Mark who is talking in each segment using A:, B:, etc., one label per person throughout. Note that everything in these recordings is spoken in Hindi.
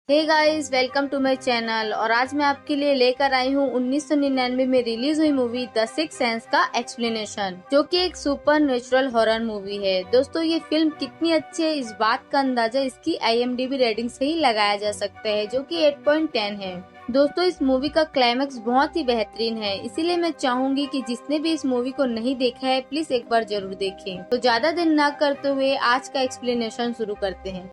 A: Hey guys, welcome to my channel. और आज मैं आपके लिए लेकर आई हूँ 1999 में रिलीज हुई मूवी द सिक्स सेंस का एक्सप्लेनेशन, जो कि एक सुपर नेचुरल हॉरर मूवी है। दोस्तों, ये फिल्म कितनी अच्छी है इस बात का अंदाजा इसकी IMDb रेटिंग से ही लगाया जा सकता है, जो कि 8.10 है। दोस्तों, इस मूवी का क्लाइमैक्स बहुत ही बेहतरीन है, इसीलिए मैं चाहूंगी कि जिसने भी इस मूवी को नहीं देखा है प्लीज एक बार जरूर देखें। तो ज्यादा देर न करते हुए आज का एक्सप्लेनेशन शुरू करते हैं।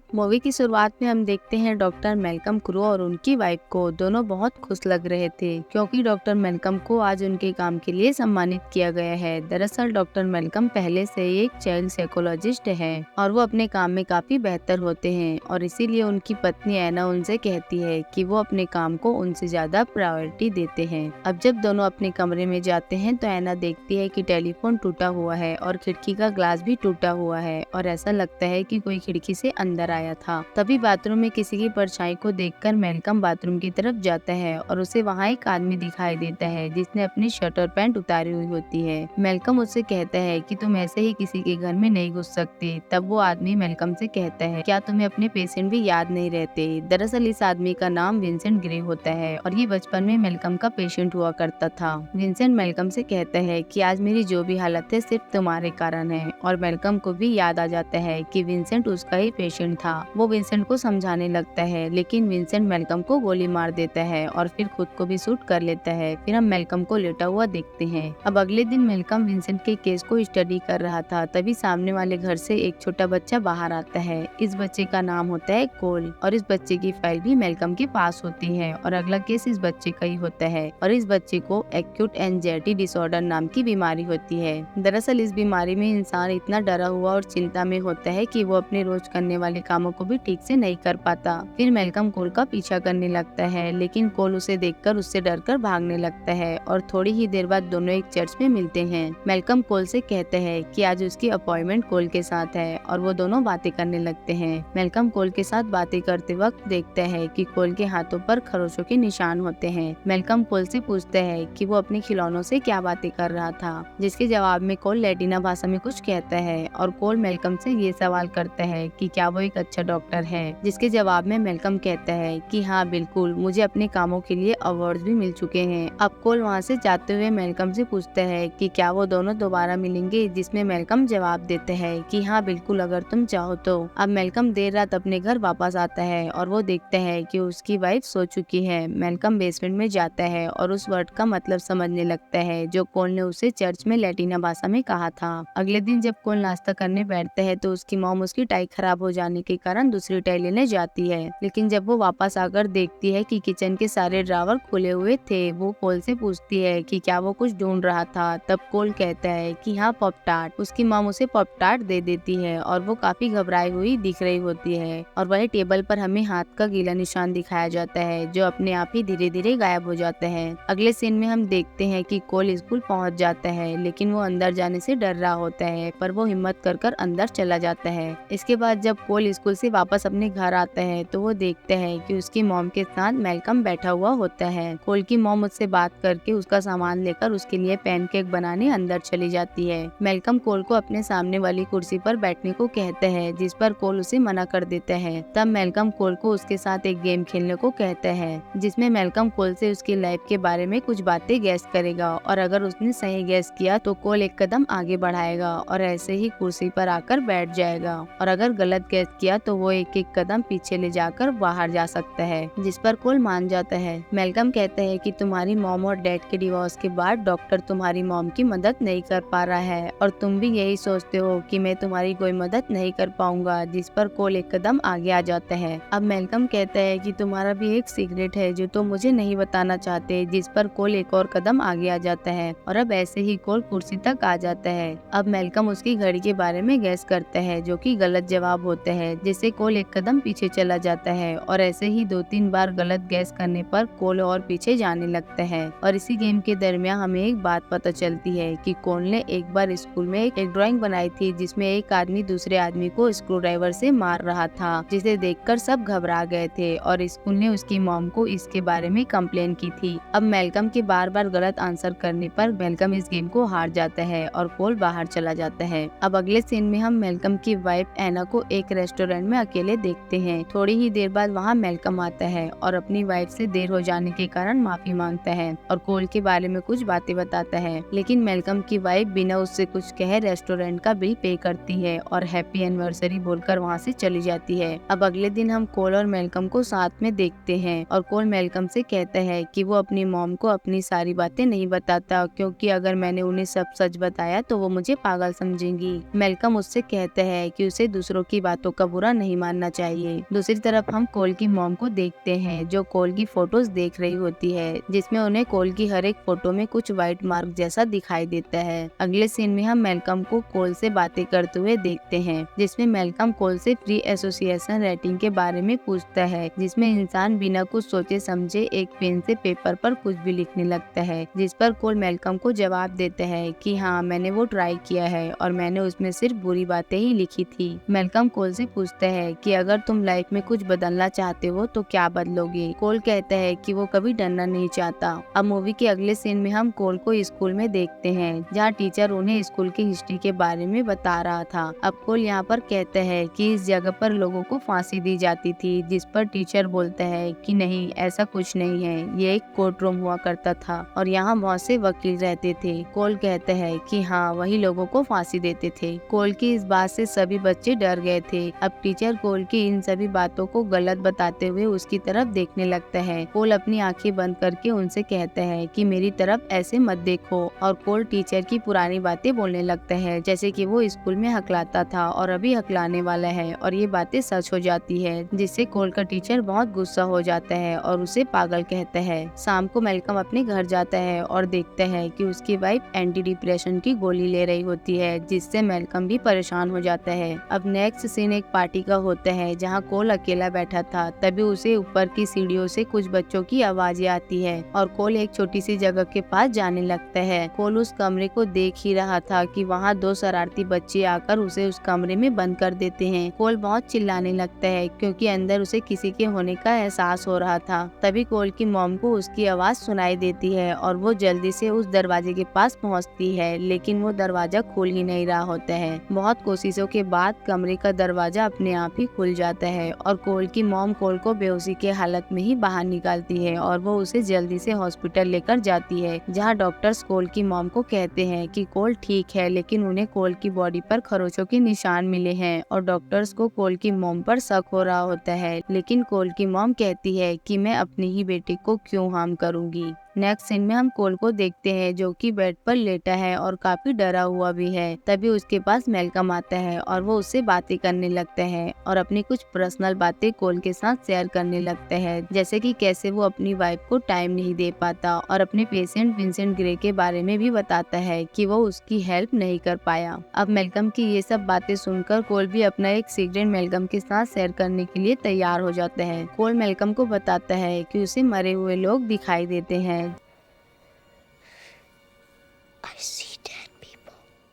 B: मूवी की शुरुआत में हम देखते हैं डॉक्टर मैल्कम क्रू और उनकी वाइफ को। दोनों बहुत खुश लग रहे थे क्योंकि डॉक्टर मैल्कम को आज उनके काम के लिए सम्मानित किया गया है। दरअसल डॉक्टर मैल्कम पहले से ही एक चाइल्ड साइकोलॉजिस्ट है और वो अपने काम में काफी बेहतर होते हैं और इसीलिए उनकी पत्नी ऐना उनसे कहती है कि वो अपने काम को उनसे ज्यादा प्रायोरिटी देते हैं। अब जब दोनों अपने कमरे में जाते हैं तो ऐना देखती है कि टेलीफोन टूटा हुआ है और खिड़की का ग्लास भी टूटा हुआ है और ऐसा लगता है कि कोई खिड़की से अंदर आया था। तभी बाथरूम में किसी की परछाई को देखकर मैल्कम बाथरूम की तरफ जाता है और उसे वहाँ एक आदमी दिखाई देता है जिसने अपनी शर्ट और पैंट उतारी हुई होती है। मैल्कम उससे कहता है कि तुम ऐसे ही किसी के घर में नहीं घुस सकते। तब वो आदमी मैल्कम से कहता है, क्या तुम्हें अपने पेशेंट भी याद नहीं रहते? दरअसल इस आदमी का नाम विंसेंट ग्रे होता है और ये बचपन में मैल्कम का पेशेंट हुआ करता था। विंसेंट मैल्कम से कहता है कि आज मेरी जो भी हालत है सिर्फ तुम्हारे कारण है और मैल्कम को भी याद आ जाता है कि विंसेंट उसका ही पेशेंट था। वो विंसेंट को समझाने लगता है लेकिन विंसेंट मैल्कम को गोली मार देता है और फिर खुद को भी शूट कर लेता है। फिर हम मैल्कम को लेटा हुआ देखते हैं। अब अगले दिन मैल्कम विंसेंट के केस को स्टडी कर रहा था, तभी सामने वाले घर से एक छोटा बच्चा बाहर आता है। इस बच्चे का नाम होता है कोल और इस बच्चे की फाइल भी मैल्कम के पास होती है और अगला केस इस बच्चे का ही होता है और इस बच्चे को एक्यूट एंजाइटी डिसऑर्डर नाम की बीमारी होती है। दरअसल इस बीमारी में इंसान इतना डरा हुआ और चिंता में होता है कि वो अपने रोज करने वाले कामों को भी ठीक से नहीं कर पाता। फिर मैल्कम कोल का पीछा करने लगता है लेकिन कोल उसे देखकर उससे डरकर भागने लगता है और थोड़ी ही देर बाद दोनों एक चर्च में मिलते हैं। मैल्कम कोल से कहता है कि आज उसकी अपॉइंटमेंट कोल के साथ है और वो दोनों बातें करने लगते हैं। मैल्कम कोल के साथ बातें करते वक्त देखता है कि कोल के हाथों पर खरोचों के निशान होते हैं। मैल्कम कोल से पूछता है कि वो अपने खिलौनों से क्या बातें कर रहा था, जिसके जवाब में कोल लैटिना भाषा में कुछ कहता है और कोल मैल्कम से ये सवाल करता है कि क्या वो एक अच्छा डॉक्टर है, जिसके जवाब में मैल्कम कहता है कि हाँ बिल्कुल, मुझे अपने कामों के लिए अवार्ड भी मिल चुके हैं। अब कोल वहाँ से जाते हुए मैल्कम से पूछता है कि क्या वो दोनों दोबारा मिलेंगे, जिसमें मैल्कम जवाब देते हैं कि हाँ बिल्कुल, अगर तुम चाहो तो। अब मैल्कम देर रात अपने घर वापस आता है और वो देखता है कि उसकी वाइफ सो चुकी है। मैल्कम बेसमेंट में जाता है और उस वर्ड का मतलब समझने लगता है जो कोल ने उसे चर्च में लैटिना भाषा में कहा था। अगले दिन जब कोल नाश्ता करने बैठता है तो उसकी मॉम उसकी टाई खराब हो जाने के कारण दूसरी टाई लेने जाती है, लेकिन जब वो वापस आकर देखती है कि किचन के सारे ड्रावर खुले हुए थे। वो कोल से पूछती है कि क्या वो कुछ ढूंढ रहा था। तब कोल कहता है कि हाँ, पॉप टार्ट। उसकी मॉम उसे पॉप टार्ट दे देती है और वो काफी घबराई हुई दिख रही होती है और वही टेबल पर हमें हाथ का गीला निशान दिखाया जाता है जो अपने आप ही धीरे धीरे गायब हो जाता है। अगले सीन में हम देखते हैं कि कोल स्कूल पहुंच जाता है लेकिन वो अंदर जाने से डर रहा होता है, पर वो हिम्मत कर अंदर चला जाता है। इसके बाद जब कोल स्कूल से वापस अपने घर आता है तो वो देखता है कि उसकी मॉम के साथ मैल्कम बैठा हुआ होता है। कोल की मॉम उससे बात करके उसका सामान लेकर उसके लिए पैनकेक बनाने अंदर चली जाती है। मैल्कम कोल को अपने सामने वाली कुर्सी पर बैठने को कहता है, जिस पर कोल उसे मना कर देता है। तब मैल्कम कोल को उसके साथ एक गेम खेलने को कहता है जिसमें मैल्कम कोल से उसकी लाइफ के बारे में कुछ बातें गैस करेगा और अगर उसने सही गैस किया तो कोल एक कदम आगे बढ़ाएगा और ऐसे ही कुर्सी पर आकर बैठ जाएगा और अगर गलत गैस किया तो वो एक एक कदम पीछे ले जाकर बाहर जा सकता है, जिस पर कोल मान जाता है। मैल्कम कहता है कि तुम्हारी मॉम और डैड के डिवोर्स के बाद डॉक्टर तुम्हारी मॉम की मदद नहीं कर पा रहा है और तुम भी यही सोचते हो कि मैं तुम्हारी कोई मदद नहीं कर पाऊंगा, जिस पर कोल एक कदम आगे आ जाता है। अब मैल्कम कहता है कि तुम्हारा भी एक सीक्रेट है जो तुम मुझे नहीं बताना चाहते, जिस पर कोल एक और कदम आगे आ जाता है और अब ऐसे ही कोल कुर्सी तक आ जाता है। अब मैल्कम उसकी घड़ी के बारे में गैस करता है जो कि गलत जवाब होता है, जिससे कोल एक कदम पीछे चला जाता है और ऐसे ही 2-3 बार गलत गैस करने पर कोल और पीछे जाने लगता है। और इसी गेम के दरमियान हमें एक बात पता चलती है कि कोल ने एक बार स्कूल में एक ड्राइंग बनाई थी जिसमें एक आदमी दूसरे आदमी को स्क्रू ड्राइवर से मार रहा था, जिसे देखकर सब घबरा गए थे और स्कूल ने उसकी मॉम को इसके बारे में कंप्लेन की थी। अब मेलकम के बार बार गलत आंसर करने पर मेलकम इस गेम को हार जाता है और कोल बाहर चला जाता है। अब अगले सीन में हम मेलकम की वाइफ एना को एक रेस्टोरेंट में अकेले देखते हैं। थोड़ी ही देर बाद वहाँ मेलकम आता है और अपनी वाइफ से देर हो जाने के कारण माफी मांगता है और कोल के बारे में कुछ बातें बताता है, लेकिन मेलकम की वाइफ बिना उससे कुछ कहे रेस्टोरेंट का बिल पे करती है और हैप्पी एनिवर्सरी बोलकर वहाँ से चली जाती है। अब अगले दिन हम कोल और मेलकम को साथ में देखते हैं और कोल मेलकम से कहता है कि वो अपनी मॉम को अपनी सारी बातें नहीं बताता, क्योंकि अगर मैंने उन्हें सब सच बताया तो वो मुझे पागल समझेंगी। मेलकम उससे कहता है कि उसे दूसरों की बातों का बुरा नहीं मानना चाहिए। दूसरी तरफ हम कोल की मॉम को देखते हैं जो कोल की फोटोज देख रही होती है, जिसमें उन्हें कोल की हर एक फोटो में कुछ व्हाइट मार्क जैसा दिखाई देता है। अगले सीन में हम मेलकम को कोल से बातें करते हुए देखते हैं, जिसमें मेलकम कोल से फ्री एसोसिएशन राइटिंग के बारे में पूछता है, जिसमें इंसान बिना कुछ सोचे समझे एक पेन से पेपर पर कुछ भी लिखने लगता है, जिस पर कोल मेलकम को जवाब देता है कि हाँ, मैंने वो ट्राई किया है और मैंने उसमें सिर्फ बुरी बातें ही लिखी थी। मेलकम कोल से पूछता है कि अगर तुम लाइफ में कुछ बदलना चाहते हो तो क्या बदलोगे। कोल कहता है कि वो कभी डरना नहीं चाहता। अब मूवी के अगले सीन में हम कोल को स्कूल में देखते हैं, जहाँ टीचर उन्हें स्कूल की हिस्ट्री के बारे में बता रहा था। अब कोल यहाँ पर कहता है कि इस जगह पर लोगों को फांसी दी जाती थी, जिस पर टीचर बोलता है कि नहीं, ऐसा कुछ नहीं है, ये एक कोर्ट रूम हुआ करता था और यहाँ बहुत से वकील रहते थे। कोल कहता है कि हाँ, वही लोगों को फांसी देते थे। कोल की इस बात से सभी बच्चे डर गए थे। अब टीचर कोल की इन सभी बातों को गलत बताते हुए उसकी तरफ देखने लगता है। कोल अपनी आंखें बंद करके उनसे कहता है कि मेरी तरफ ऐसे मत देखो, और कोल टीचर की पुरानी बातें बोलने लगता है, जैसे कि वो स्कूल में हकलाता था और अभी हकलाने वाला है और ये बातें सच हो जाती है, जिससे कोल का टीचर बहुत गुस्सा हो जाता है और उसे पागल कहता है। शाम को मेलकम अपने घर जाता है और देखता है कि उसकी वाइफ एंटी डिप्रेशन की गोली ले रही होती है, जिससे मेलकम भी परेशान हो जाता है। अब नेक्स्ट सीन एक पार्टी का होता है जहाँ कोल अकेला बैठा था। तभी उसे ऊपर की सीढ़ियों से कुछ बच्चों की आवाजें आती है और कोल एक छोटी सी जगह के पास जाने लगता है। कोल उस कमरे को देख ही रहा था कि वहाँ 2 शरारती बच्चे आकर उसे उस कमरे में बंद कर देते हैं। कोल बहुत चिल्लाने लगता है क्योंकि अंदर उसे किसी के होने का एहसास हो रहा था। तभी कोल की मॉम को उसकी आवाज सुनाई देती है और वो जल्दी से उस दरवाजे के पास पहुँचती है, लेकिन वो दरवाजा खुल ही नहीं रहा होता है। बहुत कोशिशों के बाद कमरे का दरवाजा अपने आप ही खुल जाता है और कोल की मॉम कोल को बेहोशी के हालत में ही बाहर निकालती है और वो उसे जल्दी से हॉस्पिटल लेकर जाती है, जहाँ डॉक्टर्स कोल की मॉम को कहते हैं कि कोल ठीक है, लेकिन उन्हें कोल की बॉडी पर खरोचों के निशान मिले हैं और डॉक्टर्स को कोल की मॉम पर शक हो रहा होता है, लेकिन कोल की मॉम कहती है कि मैं अपनी ही बेटी को क्यों हार्म करूंगी। नेक्स्ट सीन में हम कोल को देखते हैं जो कि बेड पर लेटा है और काफी डरा हुआ भी है। तभी उसके पास मेलकम आता है और वो उससे बातें करने लगता है और अपनी कुछ पर्सनल बातें कोल के साथ शेयर करने लगता है, जैसे कि कैसे वो अपनी वाइफ को टाइम नहीं दे पाता और अपने पेशेंट विंसेंट ग्रे के बारे में भी बताता है कि वो उसकी हेल्प नहीं कर पाया। अब मेलकम की ये सब बातें सुनकर कोल भी अपना एक सीक्रेट मेलकम के साथ शेयर करने के लिए तैयार हो जाता है। कोल मेलकम को बताता है कि उसे मरे हुए लोग दिखाई देते हैं,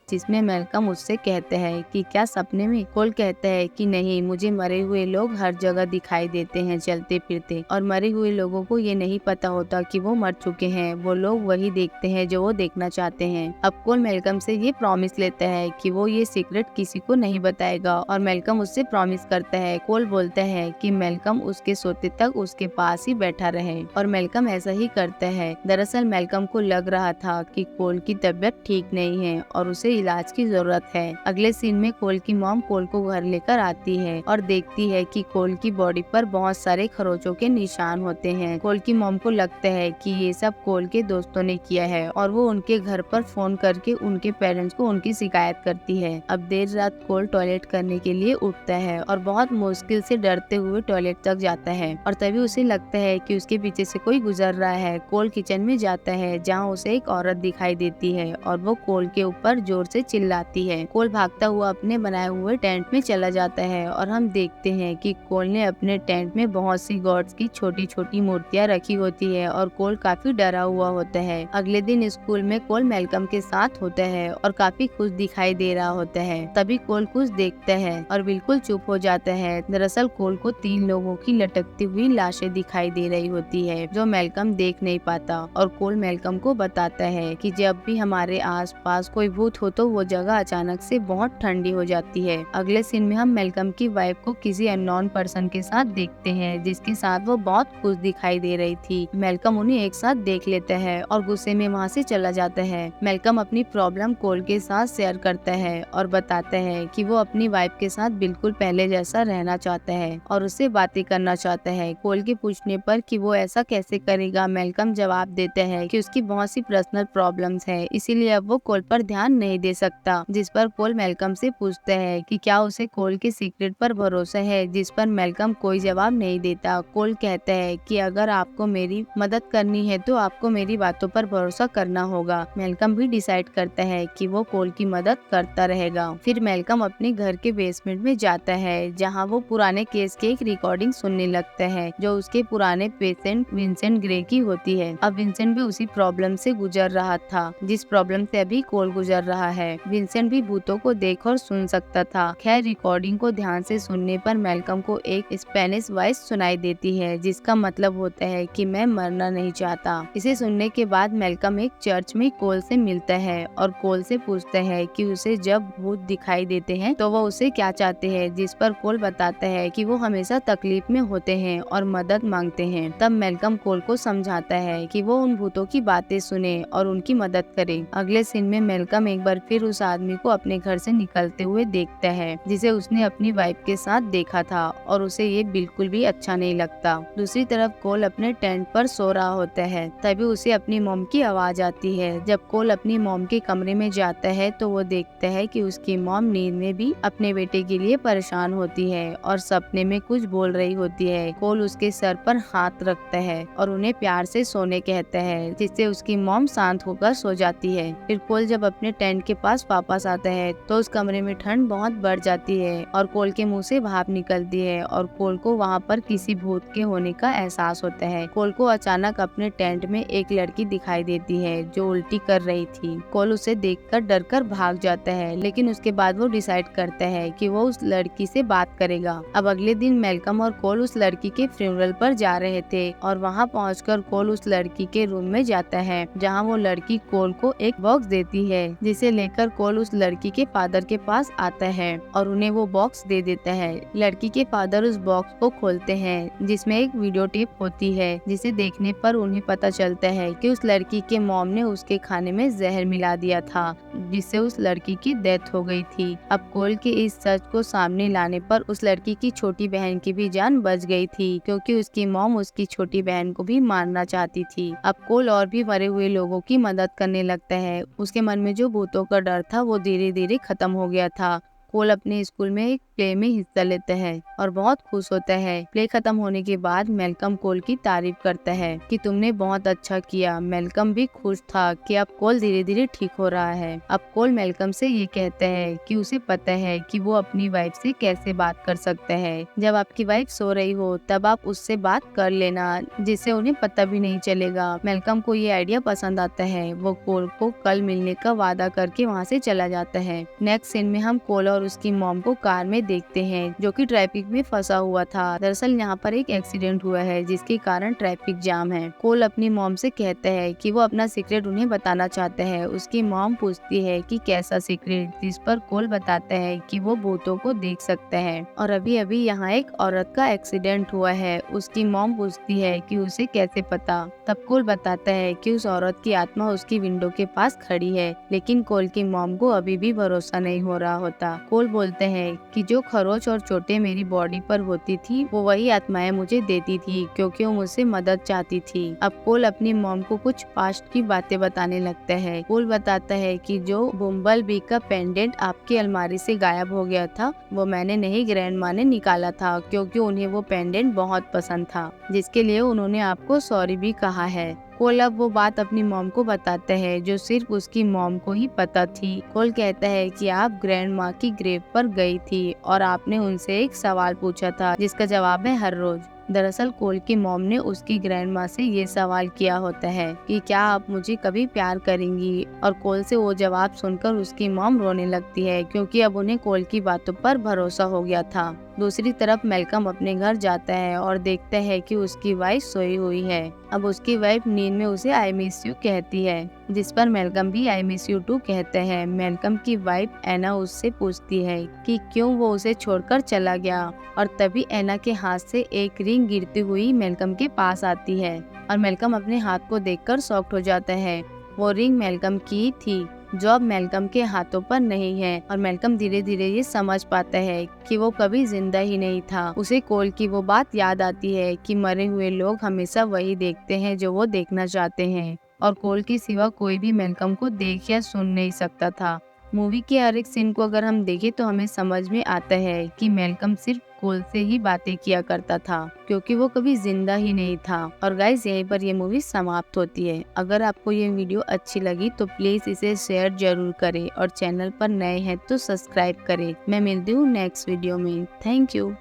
B: जिसमें मेलकम उससे कहते हैं कि क्या सपने में। कोल कहता है कि नहीं, मुझे मरे हुए लोग हर जगह दिखाई देते हैं चलते फिरते, और मरे हुए लोगों को ये नहीं पता होता कि वो मर चुके हैं, वो लोग वही देखते हैं जो वो देखना चाहते हैं। अब कोल मेलकम से ये प्रॉमिस लेता है कि वो ये सीक्रेट किसी को नहीं बताएगा और मेलकम उससे प्रॉमिस करता है। कोल बोलता है कि मेलकम उसके सोते तक उसके पास ही बैठा रहे और मेलकम ऐसा ही करता है। दरअसल मेलकम को लग रहा था कि कोल की तबीयत ठीक नहीं है और उसे इलाज की जरूरत है। अगले सीन में कोल की मॉम कोल को घर लेकर आती है और देखती है कि कोल की बॉडी पर बहुत सारे खरोचों के निशान होते हैं। कोल की मॉम को लगता है कि ये सब कोल के दोस्तों ने किया है और वो उनके घर पर फोन करके उनके पेरेंट्स को उनकी शिकायत करती है। अब देर रात कोल टॉयलेट करने के लिए उठता है और बहुत मुश्किल से डरते हुए टॉयलेट तक जाता है और तभी उसे लगता है कि उसके पीछे से कोई गुजर रहा है। कोल किचन में जाता है जहाँ उसे एक औरत दिखाई देती है और वो कोल के ऊपर जोर से चिल्लाती है। कोल भागता हुआ अपने बनाए हुए टेंट में चला जाता है और हम देखते हैं कि कोल ने अपने टेंट में बहुत सी गॉड्स की छोटी छोटी मूर्तियां रखी होती है और कोल काफी डरा हुआ होता है। अगले दिन स्कूल में कोल मेलकम के साथ होता है और काफी खुश दिखाई दे रहा होता है। तभी कोल कुछ देखता है और बिल्कुल चुप हो जाता है। दरअसल कोल को 3 लोगों की लटकती हुई लाशें दिखाई दे रही होती है जो मेलकम देख नहीं पाता और कोल मेलकम को बताता है कि जब भी हमारे आसपास कोई भूत हो तो वो जगह अचानक से बहुत ठंडी हो जाती है। अगले सीन में हम मेलकम की वाइफ को किसी अननोन पर्सन के साथ देखते हैं जिसके साथ वो बहुत खुश दिखाई दे रही थी। मेलकम उन्हें एक साथ देख लेता है और गुस्से में वहाँ से चला जाता है। मेलकम अपनी प्रॉब्लम कोल के साथ शेयर करता है और बताता है कि वो अपनी वाइफ के साथ बिल्कुल पहले जैसा रहना चाहता है और उससे बातें करना चाहता है। कोल के पूछने पर कि वो ऐसा कैसे करेगा, मेलकम जवाब देता है कि उसकी बहुत सी पर्सनल प्रॉब्लम्स है, इसीलिए अब वो कोल पर ध्यान नहीं दे सकता। जिस पर कोल मेलकम से पूछता है कि क्या उसे कोल के सीक्रेट पर भरोसा है, जिस पर मेलकम कोई जवाब नहीं देता। कोल कहता है कि अगर आपको मेरी मदद करनी है तो आपको मेरी बातों पर भरोसा करना होगा। मेलकम भी डिसाइड करता है कि वो कोल की मदद करता रहेगा। फिर मेलकम अपने घर के बेसमेंट में जाता है जहाँ वो पुराने केस की एक रिकॉर्डिंग सुनने लगता है जो उसके पुराने पेशेंट विंसेंट ग्रे की होती है। अब विंसेंट भी उसी प्रॉब्लम से गुजर रहा था जिस प्रॉब्लम से अभी कोल गुजर रहा है। विंसेंट भी भूतों को देख और सुन सकता था। खैर रिकॉर्डिंग को ध्यान से सुनने पर मेलकम को एक स्पेनिश वॉइस सुनाई देती है जिसका मतलब होता है कि मैं मरना नहीं चाहता। इसे सुनने के बाद मेलकम एक चर्च में कोल से मिलता है और कोल से पूछता है कि उसे जब भूत दिखाई देते हैं तो वो उसे क्या चाहते हैं, जिस पर कोल बताता है कि वो हमेशा तकलीफ में होते हैं और मदद मांगते हैं। तब मेलकम कोल को समझाता है कि वो उन भूतों की बातें सुने और उनकी मदद करे। अगले सीन में मेलकम एक बार फिर उस आदमी को अपने घर से निकलते हुए देखता है जिसे उसने अपनी वाइफ के साथ देखा था और उसे ये बिल्कुल भी अच्छा नहीं लगता। दूसरी तरफ कोल अपने टेंट पर सो रहा होता है। तभी उसे अपनी मॉम की आवाज आती है। जब कोल अपनी मॉम के कमरे में जाता है तो वो देखता है कि उसकी मॉम नींद में भी अपने बेटे के लिए परेशान होती है और सपने में कुछ बोल रही होती है। कोल उसके सर पर हाथ रखता है और उन्हें प्यार से सोने कहता है जिससे उसकी मॉम शांत होकर सो जाती है। फिर कोल जब अपने टेंट के पास वापस आता है तो उस कमरे में ठंड बहुत बढ़ जाती है और कोल के मुंह से भाप निकलती है और कोल को वहाँ पर किसी भूत के होने का एहसास होता है। कोल को अचानक अपने टेंट में एक लड़की दिखाई देती है जो उल्टी कर रही थी। कोल उसे देखकर डरकर भाग जाता है लेकिन उसके बाद वो डिसाइड करता है कि वो उस लड़की से बात करेगा। अब अगले दिन मेलकम और कोल उस लड़की के फ्यूनरल पर जा रहे थे और वहाँ पहुंचकर कोल उस लड़की के रूम में जाता है जहाँ वो लड़की कोल को एक बॉक्स देती है जिसे लेकर कोल उस लड़की के फादर के पास आता है और उन्हें वो बॉक्स दे देता है। लड़की के फादर उस बॉक्स को खोलते हैं जिसमें एक वीडियो टेप होती है जिसे देखने पर उन्हें पता चलता है कि उस लड़की के मॉम ने उसके खाने में जहर मिला दिया था जिससे उस लड़की की डेथ हो गई थी। अब कोल के इस सच को सामने लाने पर उस लड़की की छोटी बहन की भी जान बच गई थी क्योंकि उसकी मॉम उसकी छोटी बहन को भी मारना चाहती थी। अब कोल और भी मरे हुए लोगों की मदद करने लगता है। उसके मन में जो भूतों का डर था वो धीरे धीरे खत्म हो गया था। कोल अपने स्कूल में एक प्ले में हिस्सा लेता है और बहुत खुश होता है। प्ले खत्म होने के बाद मेलकम कोल की तारीफ करता है कि तुमने बहुत अच्छा किया। मेलकम भी खुश था कि अब कोल धीरे धीरे ठीक हो रहा है। अब कोल मेलकम से ये कहता है कि उसे पता है कि वो अपनी वाइफ से कैसे बात कर सकता है। जब आपकी वाइफ सो रही हो तब आप उससे बात कर लेना जिससे उन्हें पता भी नहीं चलेगा। मेलकम को ये आइडिया पसंद आता है। वो कोल को कल मिलने का वादा करके वहाँ से चला जाता है। नेक्स्ट सीन में हम कोल और उसकी मॉम को कार में देखते हैं जो कि ट्रैफिक में फंसा हुआ था। दरअसल यहाँ पर एक एक्सीडेंट हुआ है जिसके कारण ट्रैफिक जाम है। कोल अपनी मॉम से कहता है कि वो अपना सीक्रेट उन्हें बताना चाहता है। उसकी मॉम पूछती है कि कैसा सीक्रेट, जिस पर कोल बताता है कि वो भूतों को देख सकता है और अभी अभी यहाँ एक औरत का एक्सीडेंट हुआ है। उसकी मॉम पूछती है कि उसे कैसे पता। तब कोल बताता है कि उस औरत की आत्मा उसकी विंडो के पास खड़ी है, लेकिन कोल की मॉम को अभी भी भरोसा नहीं हो रहा होता। कोल बोलते हैं कि जो खरोच और चोटें मेरी बॉडी पर होती थी वो वही आत्माएं मुझे देती थी क्योंकि वो मुझसे मदद चाहती थी। अब कोल अपनी मॉम को कुछ पास्ट की बातें बताने लगता है। कोल बताता है कि जो बुम्बल बी का पेंडेंट आपकी अलमारी से गायब हो गया था वो मैंने नहीं, ग्रैंड माँ ने निकाला था क्योंकि उन्हें वो पेंडेंट बहुत पसंद था जिसके लिए उन्होंने आपको सॉरी भी कहा है। कोल अब वो बात अपनी मॉम को बताता है जो सिर्फ उसकी मॉम को ही पता थी। कोल कहता है कि आप ग्रैंड माँ की ग्रेव पर गई थी और आपने उनसे एक सवाल पूछा था जिसका जवाब है हर रोज। दरअसल कोल की मॉम ने उसकी ग्रैंड माँ से ये सवाल किया होता है कि क्या आप मुझे कभी प्यार करेंगी, और कोल से वो जवाब सुनकर उसकी मॉम रोने लगती है क्योंकि अब उन्हें कोल की बातों पर भरोसा हो गया था। दूसरी तरफ मेलकम अपने घर जाता है और देखता है कि उसकी वाइफ सोई हुई है। अब उसकी वाइफ नींद में उसे आई मिस यू कहती है, जिस पर मेलकम भी आई मिस यू टू कहते हैं। मेलकम की वाइफ एना उससे पूछती है कि क्यों वो उसे छोड़कर चला गया, और तभी एना के हाथ से एक रिंग गिरती हुई मेलकम के पास आती है और मेलकम अपने हाथ को देखकर शॉक्ड हो जाता है। वो रिंग मेलकम की थी जो अब मेलकम के हाथों पर नहीं है, और मेलकम धीरे धीरे ये समझ पाता है कि वो कभी जिंदा ही नहीं था। उसे कोल की वो बात याद आती है कि मरे हुए लोग हमेशा वही देखते हैं जो वो देखना चाहते हैं, और कोल के सिवा कोई भी मेलकम को देख या सुन नहीं सकता था। मूवी के हर एक सीन को अगर हम देखें तो हमें समझ में आता है कि मेलकम सिर्फ कोल से ही बातें किया करता था क्योंकि वो कभी जिंदा ही नहीं था। और गाइस, यहीं पर ये मूवी समाप्त होती है। अगर आपको ये वीडियो अच्छी लगी तो प्लीज इसे शेयर जरूर करें और चैनल पर नए हैं तो सब्सक्राइब करें। मैं मिलती हूँ नेक्स्ट वीडियो में। Thank you.